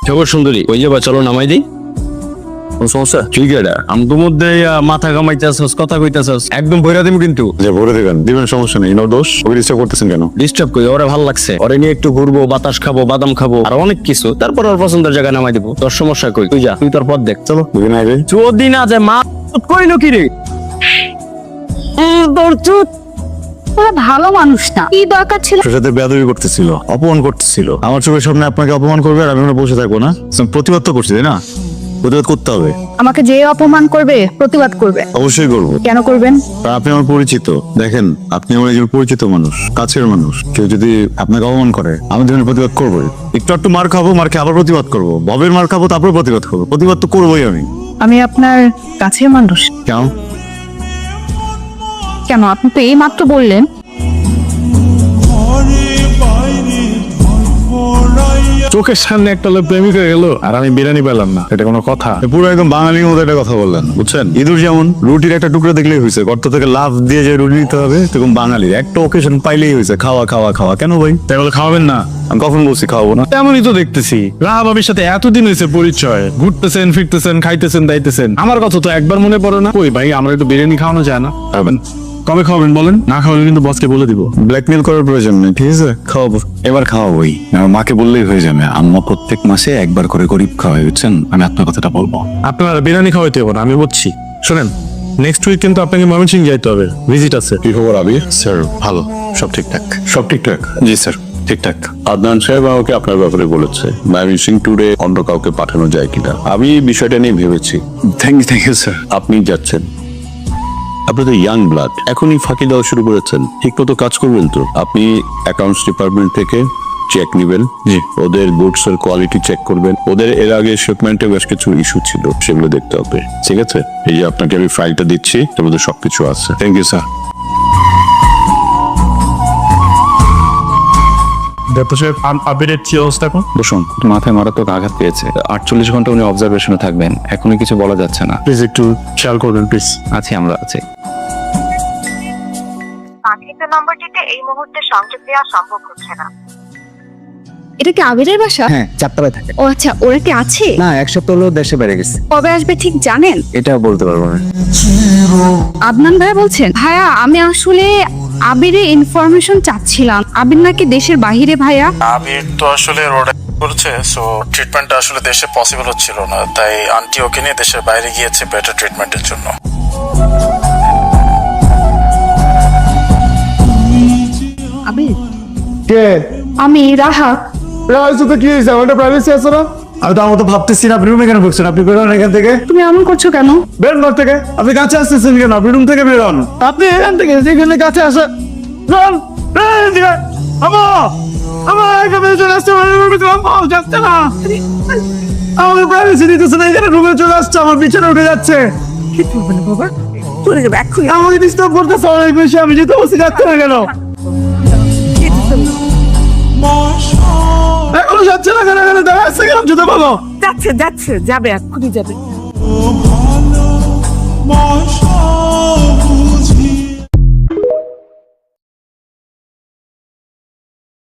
খবর সুন্দরী, ওই যাবা, চলো নামাই দিই। সমস্যা ঠিক আছে, আমি তো মধ্যে মাথা কামাইতেছস, কথা কইতেছস, একদম ভইরা দিম কিন্তু। যে ভরে দেবেন দিবেন, সমস্যা নেই, নো দোষ। ওকে ডিস্টার্ব করতেছেন কেন? ডিস্টার্ব করি, ওরা ভালো লাগছে, ওরে নিয়ে একটু ঘুরবো, বাতাস খাবো, বাদাম খাবো, আর অনেক কিছু। তারপর ওর পছন্দের জায়গায় নামাই দিব। তোর সমস্যা কই? তুই যা, তুই তোর পথ দেখ। চলো। দুদিন আগে যদি না যে মা কইলো কি রে তোর চুত। ওরা ভালো মানুষ না, কি দরকার ছিল? ওর সাথে বেয়াদবি করতেছিল, অপমান করতেছিল। আমার চোখের সামনে আপনাকে অপমান করবে আর আমি ওখানে বসে থাকবো না? প্রতিবাদ তো করছি, তাই না? প্রতিবাদ করতে হবে। আমাকে যে অপমান করবে প্রতিবাদ করবে। অবশ্যই করবো। কেন করবেন? কারণ আপনি আমার পরিচিত। দেখেন, আপনি আমার একজন পরিচিত মানুষ, কাছের মানুষ। কেউ যদি আপনাকে অপমান করে, আমি ধরনের প্রতিবাদ করবোই। একটু একটু মার খাবো, মার খেয়ে আবার প্রতিবাদ করবো, ভবের মার খাবো, তারপর প্রতিবাদ করবো। প্রতিবাদ তো করবোই আমি। আমি আপনার কাছের মানুষ। কেন? কেন? আপনি তো এই মাত্র বললেন। চোখের সামনে একটা লোক প্রেমিক হয়ে গেল আর আমি বিরিয়ানি পেলাম না, এটা কোনো কথা? পুরো একদম বাঙালির মতো একটা কথা বললেন, বুঝছেন? ইঁদুর যেমন রুটির একটা টুকরো দেখলেই হয়েছে, গর্ত থেকে লাফ দিয়ে যে রুটি নিতে হবে, সেরকম বাঙালির একটা ওকেশন পাইলেই হয়েছে, খাওয়া খাওয়া খাওয়া। কেন ভাই? তাই বলে খাওয়াবেন না? আমি কখন বলছি খাওয়াবো না? তেমনই তো দেখতেছি, রাহা ভাবির সাথে এতদিন হয়েছে পরিচয়, ঘুরতেছেন ফিরতেছেন, খাইতেছেন দাইতেছেন, আমার কথা তো একবার মনে পড়ে না। ওই ভাই, আমরা একটু বিরিয়ানি খাওয়ানো যায় না? খাবেন? কবে খাওয়াবেন বলেন? না খাওয়ালে কিন্তু বসকে বলে দিব। ব্ল্যাকমেল করার প্রয়োজন নেই, ঠিক আছে? খাওয়াবো, এবার খাওয়াবোই। আমার মাকে বললেই হয়ে যাবে। আম্মা প্রত্যেক মাসে একবার করে গরিব খাওয়াই, বুঝছেন? আমি আপনার কথাটা বলবো। আপনারা বিরিয়ানি খাওয়াইতে হবে না, আমি বুঝছি। শোনেন, নেক্সট উইক কিন্তু আপনাকে ময়মনসিংহ যাইতে হবে, ভিজিট আছে। কি খবর আবির? স্যার ভালো, সব ঠিকঠাক। সব ঠিকঠাক? জি স্যার, ঠিকঠাক। আদনান সাহেব আমাকে আপনার ব্যাপারে বলেছে, ময়মনসিংহ ট্যুরে অন্য কাউকে পাঠানো যায় কিনা। আমি বিষয়টা নিয়ে ভেবেছি। Thank you sir. আপনি যাচ্ছেন, আপনি তো ইয়াং ব্লাড, এখনই ফাঁকি দেওয়া শুরু করেছেন। ঠিক মতো কাজ করবেন তো? আপনি অ্যাকাউন্টস ডিপার্টমেন্ট থেকে চেক নিবেন, জি, ওদের গুডস এর কোয়ালিটি চেক করবেন। ওদের এর আগে শিপমেন্টে বেশ কিছু ইস্যু ছিল, সেগুলো দেখতে হবে, ঠিক আছে? এই যে আপনাকে আমি ফাইলটা দিচ্ছি, এর মধ্যে সবকিছু আছে। Thank you sir. আবিরের কি অবস্থা এখন? বসুন, মাথায় মারাত্মক আঘাত পেয়েছে। 48 ঘন্টা উনি অবজারভেশনে থাকবেন, এখনই কিছু বলা যাচ্ছে না। প্লিজ একটু খেয়াল করবেন প্লিজ। আমরা আছি। পাঠিত নম্বরটিতে এই মুহূর্তে সংযোগ দেওয়া সম্ভব হচ্ছে না। এটা কি আবিরের বাসা? হ্যাঁ, চারতলায় থাকে। ও আচ্ছা, ওরা কি আছে? না, এক সপ্তাহ হলো দেশে বেড়ে গেছে। কবে আসবে ঠিক জানেন? এটা বলতে পারবো না। আদনান ভাইয়া বলছেন? ভাইয়া, আমি আসলে আবিরের ইনফরমেশন চাচ্ছিলাম। আবির নাকি দেশের বাহিরে ভাইয়া। আবির তো আসলে রোড করছে, সো ট্রিটমেন্টটা আসলে দেশে পসিবল হচ্ছিল না, তাই আন্টি ওকে নিয়ে দেশের বাইরে গিয়েছে বেটার ট্রিটমেন্টের জন্য। আবির, কে? আমি রাহা। রাইসো তো কি হয়েছে? আমার প্রাইভেসি আছে না? আমি তো আমার তো ভাবতেছি না, আপনি রুমে কেন ঢুকছেন? আপনি বেরোন এখান থেকে, তুমি এমন করছো কেন? বেরোন ঘর থেকে। আপনি কাছে আসতেছেন কেন? আপনি রুম থেকে বেরোন। আপনি এখান থেকে যেখানে কাছে আসে আমার চলে আসছে, যাচ্ছে না, আমাকে প্রাইভেসি দিতেছে না, এখানে রুমে চলে আসছে, আমার পিছনে উঠে যাচ্ছে। কি করবেন বাবা? চলে যাবে এক্ষুনি, আমাকে ডিস্টার্ব করতেছে অনেক বেশি। আমি যেতে বসে যাচ্ছে না কেন? এখনো যাচ্ছে না কেন? এখানে দেখা যাচ্ছে কেন? যেতে বলো। যাচ্ছে যাবে, এক্ষুনি যাবে।